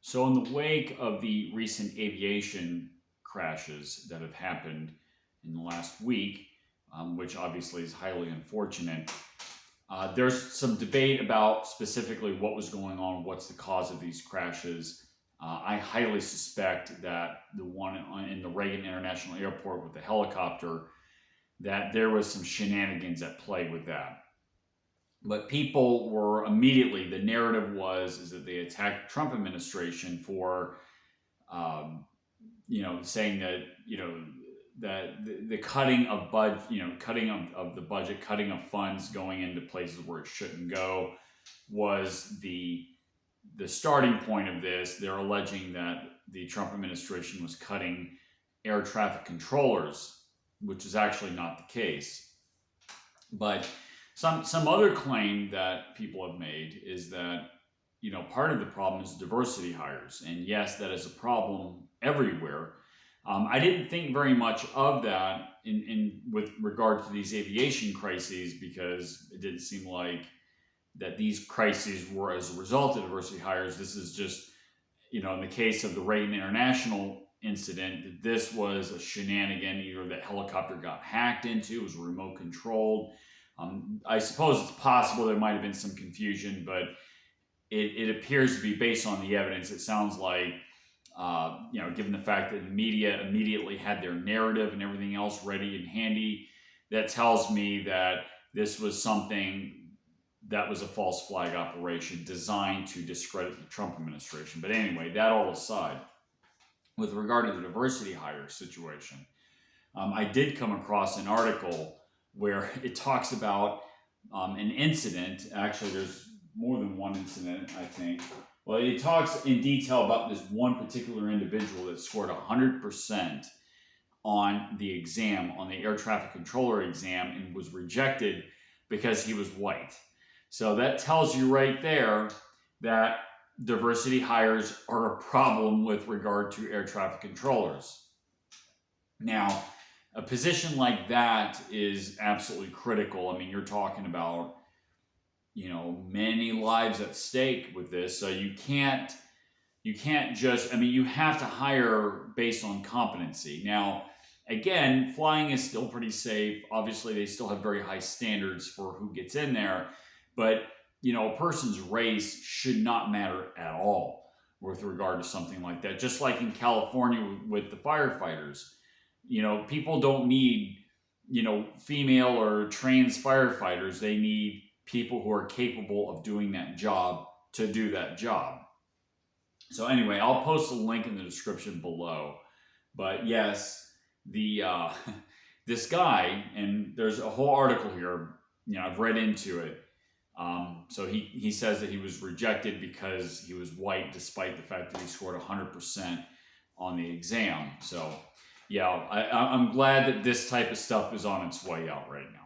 So, in the wake of the recent aviation crashes that have happened in the last week, which obviously is highly unfortunate, there's some debate about specifically what was going on, what's the cause of these crashes. I highly suspect that the one in the Reagan International Airport with the helicopter, that there was some shenanigans at play with that. But people were immediately, the narrative was is that they attacked the Trump administration for um, saying that that the cutting of cutting of the budget, cutting of funds going into places where it shouldn't go was the starting point of this. They're alleging that the Trump administration was cutting air traffic controllers, which is actually not the case. But some other claim that people have made is that part of the problem is diversity hires, and yes, that is a problem everywhere. I didn't think very much of that in with regard to these aviation crises, because it didn't seem like that these crises were as a result of diversity hires. This is just, in the case of the Reagan International incident, this was a shenanigan. Either that helicopter got hacked into, it was remote controlled. I suppose it's possible there might have been some confusion, but it appears to be, based on the evidence, it sounds like, given the fact that the media immediately had their narrative and everything else ready and handy, that tells me that this was something that was a false flag operation designed to discredit the Trump administration. But anyway, that all aside, with regard to the diversity hire situation, I did come across an article where it talks about an incident. Actually, there's more than one incident, I think. Well, it talks in detail about this one particular individual that scored 100% on the exam, on the air traffic controller exam, and was rejected because he was white. So that tells you right there that diversity hires are a problem with regard to air traffic controllers. Now, a position like that is absolutely critical. I mean, you're talking about, many lives at stake with this. So you can't just, you have to hire based on competency. Now, again, flying is still pretty safe. Obviously, they still have very high standards for who gets in there. But, a person's race should not matter at all with regard to something like that. Just like in California with the firefighters. People don't need, female or trans firefighters. They need people who are capable of doing that job to do that job. So anyway, I'll post a link in the description below. But yes, this guy, and there's a whole article here, I've read into it. So he says that he was rejected because he was white, despite the fact that he scored 100% on the exam. So yeah, I'm glad that this type of stuff is on its way out right now.